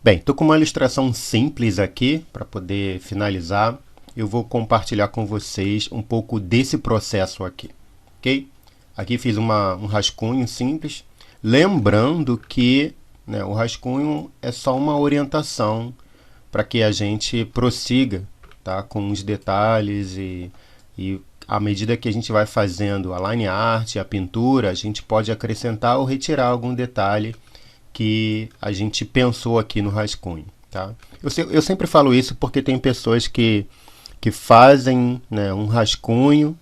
Bem, estou com uma ilustração simples aqui para poder finalizar. Eu vou compartilhar com vocês um pouco desse processo aqui, ok? Aqui fiz um rascunho simples, lembrando que, né, o rascunho é só uma orientação para que a gente prossiga, tá, com os detalhes e à medida que a gente vai fazendo a line art, a pintura, a gente pode acrescentar ou retirar algum detalhe que a gente pensou aqui no rascunho. Tá? Eu sempre falo isso porque tem pessoas que fazem, né, um rascunho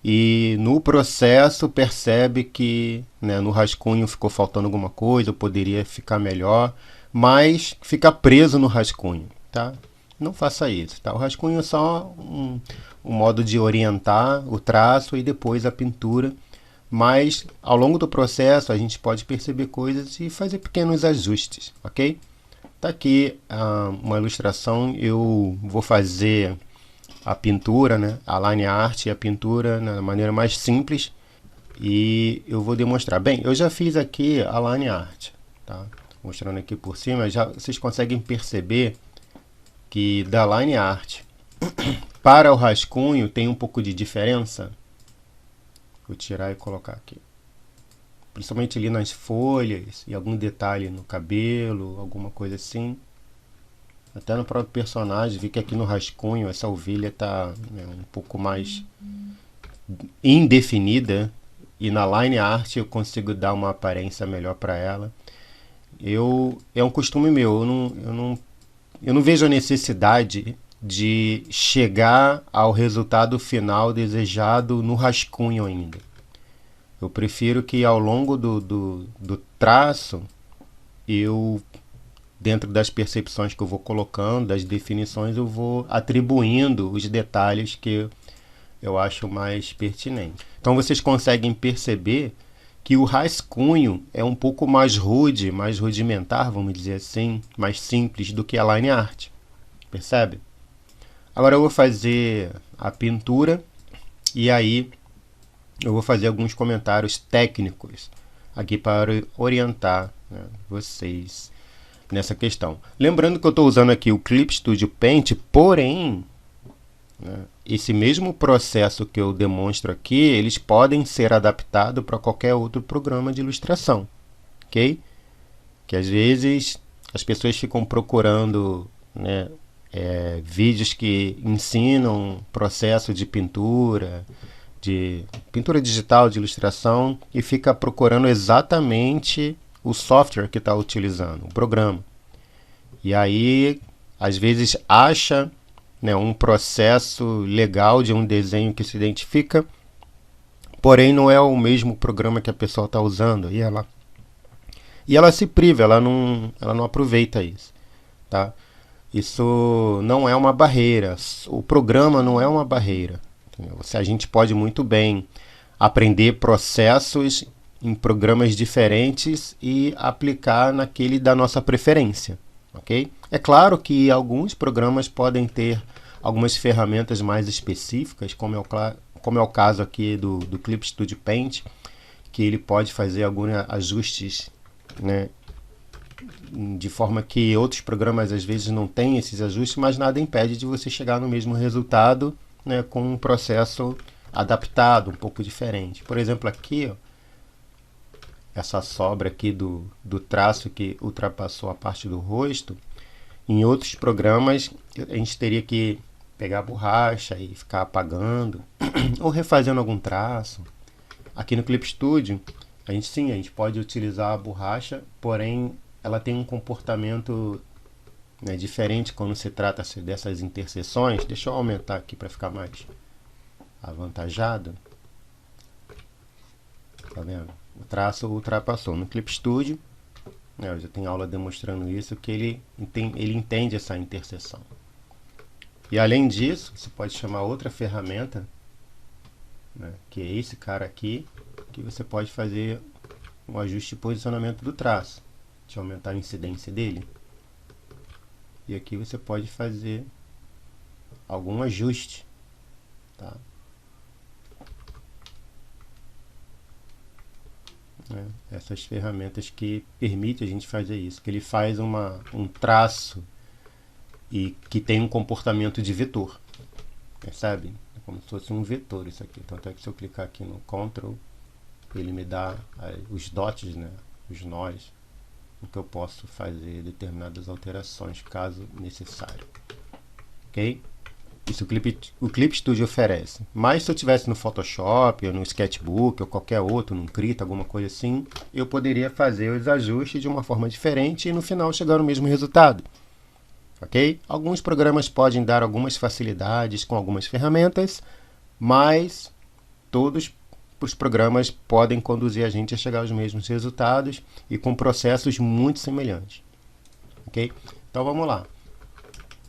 e no processo percebe que, né, no rascunho ficou faltando alguma coisa, ou poderia ficar melhor, mas fica preso no rascunho. Tá? Não faça isso. Tá? O rascunho é só um modo de orientar o traço e depois a pintura, mas ao longo do processo a gente pode perceber coisas e fazer pequenos ajustes, ok? Tá aqui uma ilustração. Eu vou fazer a pintura, né, a line art e a pintura na maneira mais simples e eu vou demonstrar. Bem, eu já fiz aqui a line art, tá? Mostrando aqui por cima, já vocês conseguem perceber que da line art para o rascunho tem um pouco de diferença. Vou tirar e colocar aqui. Principalmente ali nas folhas e algum detalhe no cabelo, alguma coisa assim. Até no próprio personagem, vi que aqui no rascunho essa ovelha está, né, um pouco mais indefinida e na line art eu consigo dar uma aparência melhor para ela. É um costume meu, eu não vejo a necessidade de chegar ao resultado final desejado no rascunho ainda. Eu prefiro que ao longo do traço, eu, dentro das percepções que eu vou colocando, das definições, eu vou atribuindo os detalhes que eu acho mais pertinente. Então vocês conseguem perceber que o rascunho é um pouco mais rude, mais rudimentar, vamos dizer assim, mais simples do que a line art. Percebe? Agora eu vou fazer a pintura e aí eu vou fazer alguns comentários técnicos aqui para orientar, né, vocês nessa questão. Lembrando que eu estou usando aqui o Clip Studio Paint, porém, né, esse mesmo processo que eu demonstro aqui, eles podem ser adaptados para qualquer outro programa de ilustração, ok? Que às vezes as pessoas ficam procurando, né, vídeos que ensinam processo de pintura digital, de ilustração, e fica procurando exatamente o software que está utilizando, o programa. E aí, às vezes, acha, né, um processo legal de um desenho que se identifica, porém não é o mesmo programa que a pessoa está usando. E ela se priva, ela não aproveita isso. Tá? Isso não é uma barreira. O programa não é uma barreira. A gente pode muito bem aprender processos em programas diferentes e aplicar naquele da nossa preferência, ok? É claro que alguns programas podem ter algumas ferramentas mais específicas, como é o caso aqui do Clip Studio Paint, que ele pode fazer alguns ajustes, né, de forma que outros programas às vezes não têm esses ajustes, mas nada impede de você chegar no mesmo resultado, né, com um processo adaptado, um pouco diferente. Por exemplo, aqui, ó, essa sobra aqui do traço que ultrapassou a parte do rosto, em outros programas a gente teria que pegar a borracha e ficar apagando ou refazendo algum traço. Aqui no Clip Studio, a gente pode utilizar a borracha, porém ela tem um comportamento, né, diferente quando se trata dessas interseções. Deixa eu aumentar aqui para ficar mais avantajado. Tá vendo? O traço ultrapassou. No Clip Studio, né, eu já tenho aula demonstrando isso, que ele entende essa interseção. E além disso, você pode chamar outra ferramenta, né, que é esse cara aqui, que você pode fazer um ajuste de posicionamento do traço. Deixa eu aumentar a incidência dele. E aqui você pode fazer algum ajuste. Tá? né? Essas ferramentas que permitem a gente fazer isso, que ele faz um traço e que tem um comportamento de vetor, percebe? É como se fosse um vetor isso aqui. Então até que se eu clicar aqui no Ctrl, ele me dá os dots, né? Os nós, em que eu posso fazer determinadas alterações caso necessário, ok? Isso o Clip Studio oferece. Mas se eu tivesse no Photoshop, ou no Sketchbook, ou qualquer outro, no Krita, alguma coisa assim, eu poderia fazer os ajustes de uma forma diferente e no final chegar no mesmo resultado. Ok? Alguns programas podem dar algumas facilidades com algumas ferramentas, mas todos os programas podem conduzir a gente a chegar aos mesmos resultados e com processos muito semelhantes. Ok? Então vamos lá.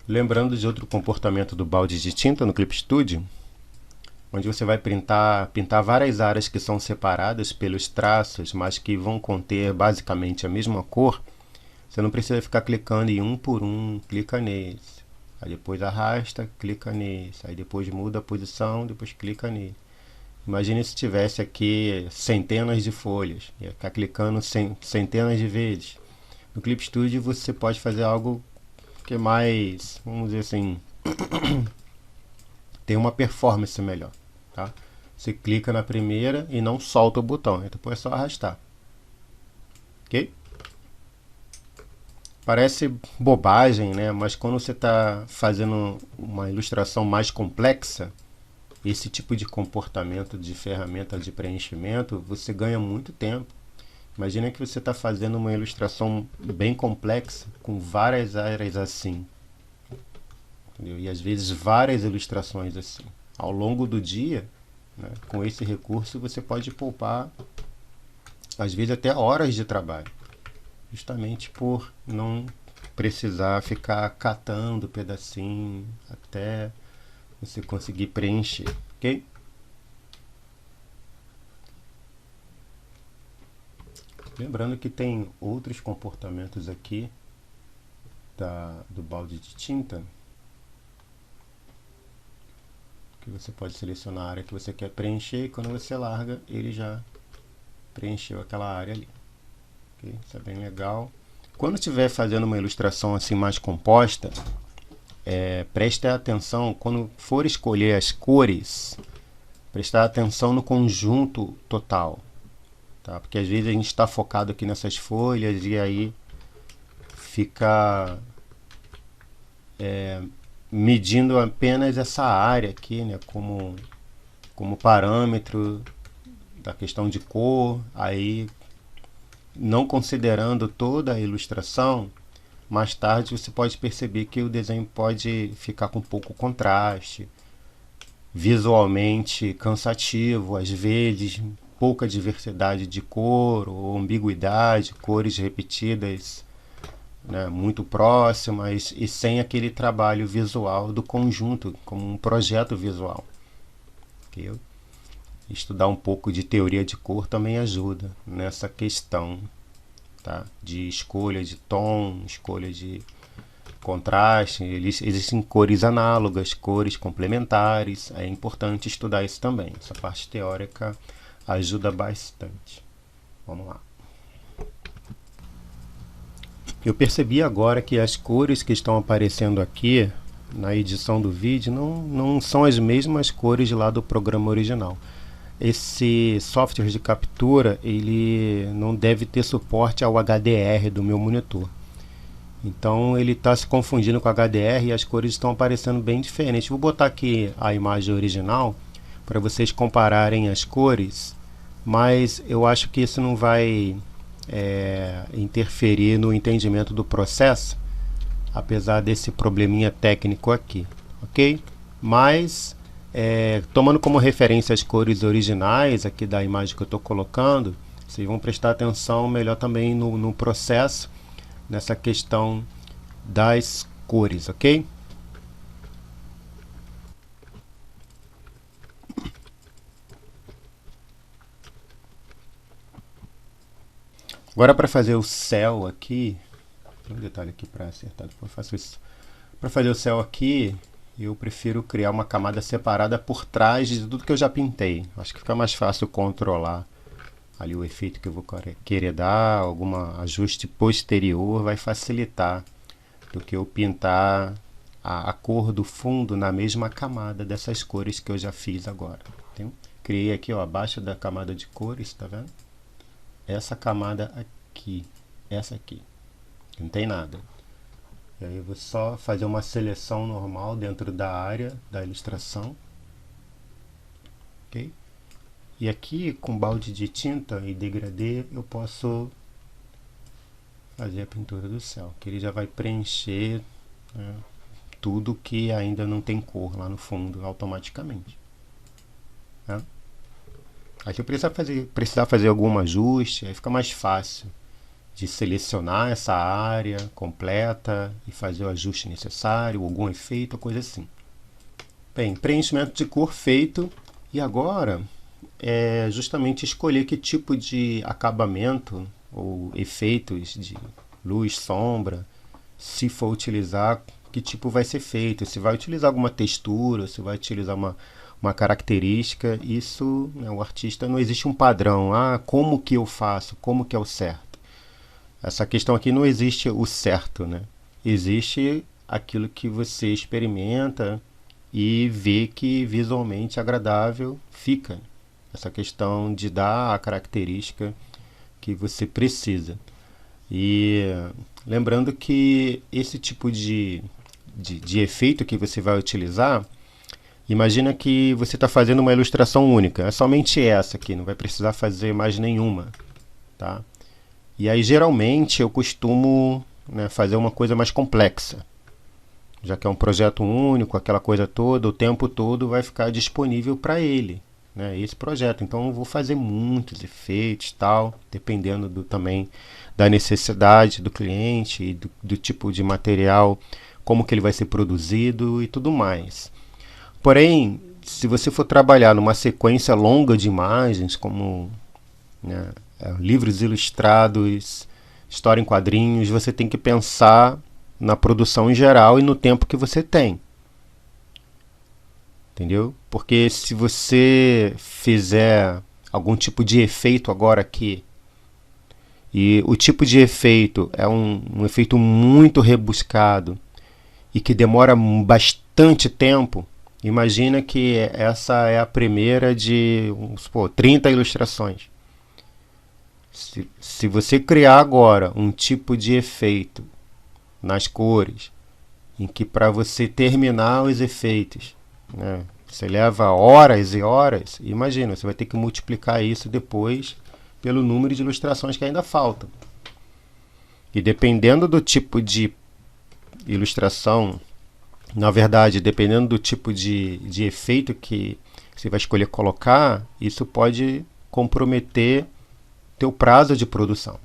Lembrando de outro comportamento do balde de tinta no Clip Studio, onde você vai pintar várias áreas que são separadas pelos traços, mas que vão conter basicamente a mesma cor. Você não precisa ficar clicando em um por um, clica nesse, aí depois arrasta, clica nesse, aí depois muda a posição, depois clica nele. Imagine se tivesse aqui centenas de folhas, ia ficar clicando centenas de vezes. No Clip Studio você pode fazer algo que é mais, vamos dizer assim, tem uma performance melhor, tá? Você clica na primeira e não solta o botão, depois é só arrastar, ok? Parece bobagem, né? Mas quando você está fazendo uma ilustração mais complexa, esse tipo de comportamento de ferramenta de preenchimento, você ganha muito tempo. Imagina que você está fazendo uma ilustração bem complexa, com várias áreas assim, entendeu? E às vezes várias ilustrações assim. Ao longo do dia, né, com esse recurso, você pode poupar, às vezes até horas de trabalho, justamente por não precisar ficar catando pedacinho até você conseguir preencher, ok? Lembrando que tem outros comportamentos aqui do balde de tinta, que você pode selecionar a área que você quer preencher e quando você larga, ele já preencheu aquela área ali. Okay? Isso é bem legal. Quando estiver fazendo uma ilustração assim mais composta, preste atenção, quando for escolher as cores, prestar atenção no conjunto total. Tá? Porque às vezes a gente está focado aqui nessas folhas e aí fica medindo apenas essa área aqui, né, como parâmetro da questão de cor, aí não considerando toda a ilustração, mais tarde você pode perceber que o desenho pode ficar com pouco contraste, visualmente cansativo, às vezes pouca diversidade de cor ou ambiguidade, cores repetidas, né, muito próximas e sem aquele trabalho visual do conjunto, como um projeto visual. Okay? Estudar um pouco de teoria de cor também ajuda nessa questão, tá? De escolha de tom, escolha de contraste. Existem cores análogas, cores complementares, é importante estudar isso também. Essa parte teórica ajuda bastante. Vamos lá. Eu percebi agora que as cores que estão aparecendo aqui na edição do vídeo não são as mesmas cores lá do programa original. Esse software de captura, ele não deve ter suporte ao HDR do meu monitor. Então ele está se confundindo com o HDR e as cores estão aparecendo bem diferentes. Vou botar aqui a imagem original para vocês compararem as cores, mas eu acho que isso não vai interferir no entendimento do processo, apesar desse probleminha técnico aqui, ok? Mas tomando como referência as cores originais aqui da imagem que eu estou colocando, vocês vão prestar atenção melhor também no processo, nessa questão das cores, ok? Agora para fazer o céu aqui, tem um detalhe aqui para acertar, depois eu faço isso. Para fazer o céu aqui, eu prefiro criar uma camada separada por trás de tudo que eu já pintei. Acho que fica mais fácil controlar ali o efeito que eu vou querer dar, algum ajuste posterior, vai facilitar do que eu pintar a cor do fundo na mesma camada dessas cores que eu já fiz agora. Então, criei aqui, ó, abaixo da camada de cores, tá vendo? Essa camada aqui, essa aqui, não tem nada. E aí eu vou só fazer uma seleção normal dentro da área da ilustração, ok? E aqui com balde de tinta e degradê eu posso fazer a pintura do céu, que ele já vai preencher, né, tudo que ainda não tem cor lá no fundo automaticamente, né? Aqui eu precisar fazer algum ajuste, aí fica mais fácil de selecionar essa área completa e fazer o ajuste necessário, algum efeito, coisa assim. Bem, preenchimento de cor feito, e agora é justamente escolher que tipo de acabamento ou efeitos de luz, sombra, se for utilizar, que tipo vai ser feito, se vai utilizar alguma textura, se vai utilizar uma característica. Isso, né, o artista, não existe um padrão, como que eu faço, como que é o certo. Essa questão aqui não existe o certo, né? Existe aquilo que você experimenta e vê que visualmente agradável fica. Essa questão de dar a característica que você precisa. E lembrando que esse tipo de efeito que você vai utilizar, imagina que você está fazendo uma ilustração única, é somente essa aqui, não vai precisar fazer mais nenhuma, tá? E aí geralmente eu costumo, né, fazer uma coisa mais complexa, já que é um projeto único, aquela coisa toda, o tempo todo vai ficar disponível para ele, né, esse projeto. Então eu vou fazer muitos efeitos, tal, dependendo também da necessidade do cliente e do tipo de material, como que ele vai ser produzido e tudo mais. Porém, se você for trabalhar numa sequência longa de imagens, como, né, livros ilustrados, história em quadrinhos, você tem que pensar na produção em geral e no tempo que você tem. Entendeu? Porque se você fizer algum tipo de efeito agora aqui, e o tipo de efeito é um efeito muito rebuscado e que demora bastante tempo, imagina que essa é a primeira de, vamos supor, 30 ilustrações. Se você criar agora um tipo de efeito nas cores, em que para você terminar os efeitos, né, você leva horas e horas, imagina, você vai ter que multiplicar isso depois pelo número de ilustrações que ainda faltam. E dependendo do tipo de ilustração, na verdade, dependendo do tipo de efeito que você vai escolher colocar, isso pode comprometer teu prazo de produção,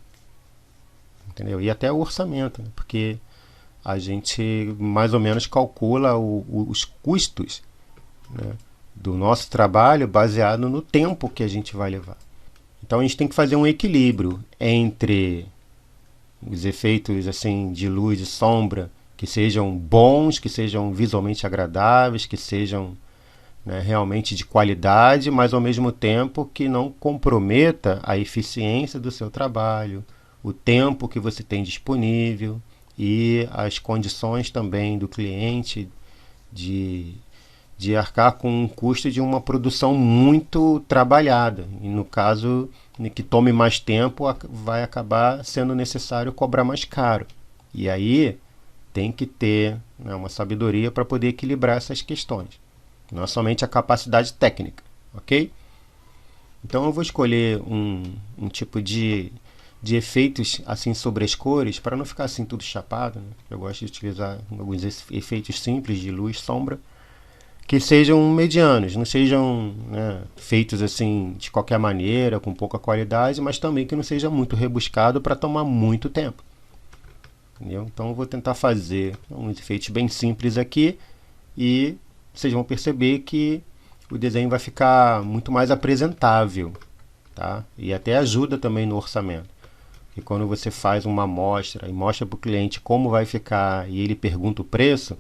entendeu? E até o orçamento, né? Porque a gente mais ou menos calcula os custos, né, do nosso trabalho baseado no tempo que a gente vai levar. Então a gente tem que fazer um equilíbrio entre os efeitos assim de luz e sombra que sejam bons, que sejam visualmente agradáveis, que sejam, né, realmente de qualidade, mas ao mesmo tempo que não comprometa a eficiência do seu trabalho, o tempo que você tem disponível e as condições também do cliente de arcar com um custo de uma produção muito trabalhada. E no caso que tome mais tempo, vai acabar sendo necessário cobrar mais caro. E aí tem que ter, né, uma sabedoria para poder equilibrar essas questões. Não é somente a capacidade técnica, ok? Então eu vou escolher um tipo de efeitos assim sobre as cores, para não ficar assim tudo chapado, né? Eu gosto de utilizar alguns efeitos simples de luz, sombra, que sejam medianos, não sejam, né, feitos assim de qualquer maneira, com pouca qualidade, mas também que não seja muito rebuscado para tomar muito tempo. Entendeu? Então eu vou tentar fazer uns efeitos bem simples aqui e vocês vão perceber que o desenho vai ficar muito mais apresentável, tá? E até ajuda também no orçamento. E quando você faz uma amostra e mostra para o cliente como vai ficar e ele pergunta o preço,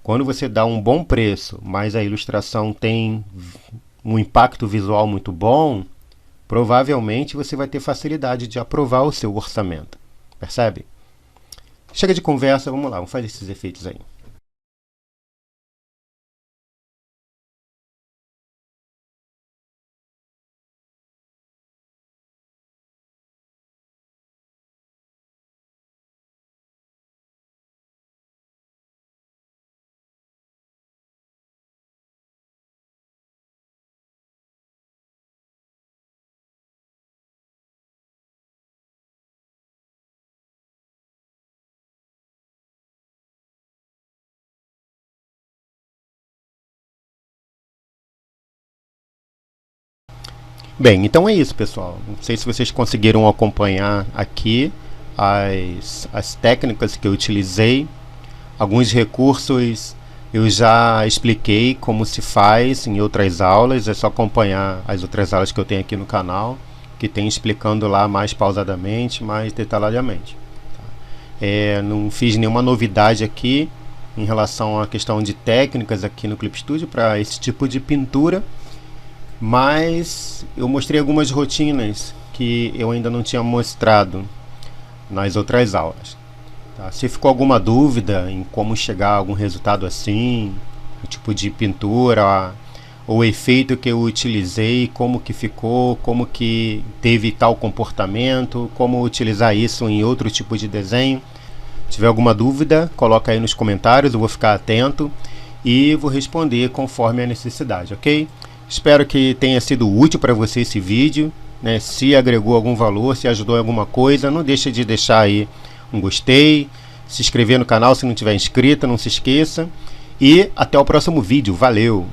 quando você dá um bom preço, mas a ilustração tem um impacto visual muito bom, provavelmente você vai ter facilidade de aprovar o seu orçamento. Percebe? Chega de conversa, vamos lá, vamos fazer esses efeitos aí. Bem, então é isso, pessoal. Não sei se vocês conseguiram acompanhar aqui as técnicas que eu utilizei. Alguns recursos eu já expliquei como se faz em outras aulas. É só acompanhar as outras aulas que eu tenho aqui no canal, que tem explicando lá mais pausadamente, mais detalhadamente. Não fiz nenhuma novidade aqui em relação à questão de técnicas aqui no Clip Studio para esse tipo de pintura. Mas eu mostrei algumas rotinas que eu ainda não tinha mostrado nas outras aulas. Tá? Se ficou alguma dúvida em como chegar a algum resultado assim, o tipo de pintura, o efeito que eu utilizei, como que ficou, como que teve tal comportamento, como utilizar isso em outro tipo de desenho. Se tiver alguma dúvida, coloca aí nos comentários, eu vou ficar atento e vou responder conforme a necessidade, ok? Espero que tenha sido útil para você esse vídeo, né? Se agregou algum valor, se ajudou em alguma coisa, não deixe de deixar aí um gostei, se inscrever no canal se não tiver inscrito, não se esqueça. E até o próximo vídeo. Valeu!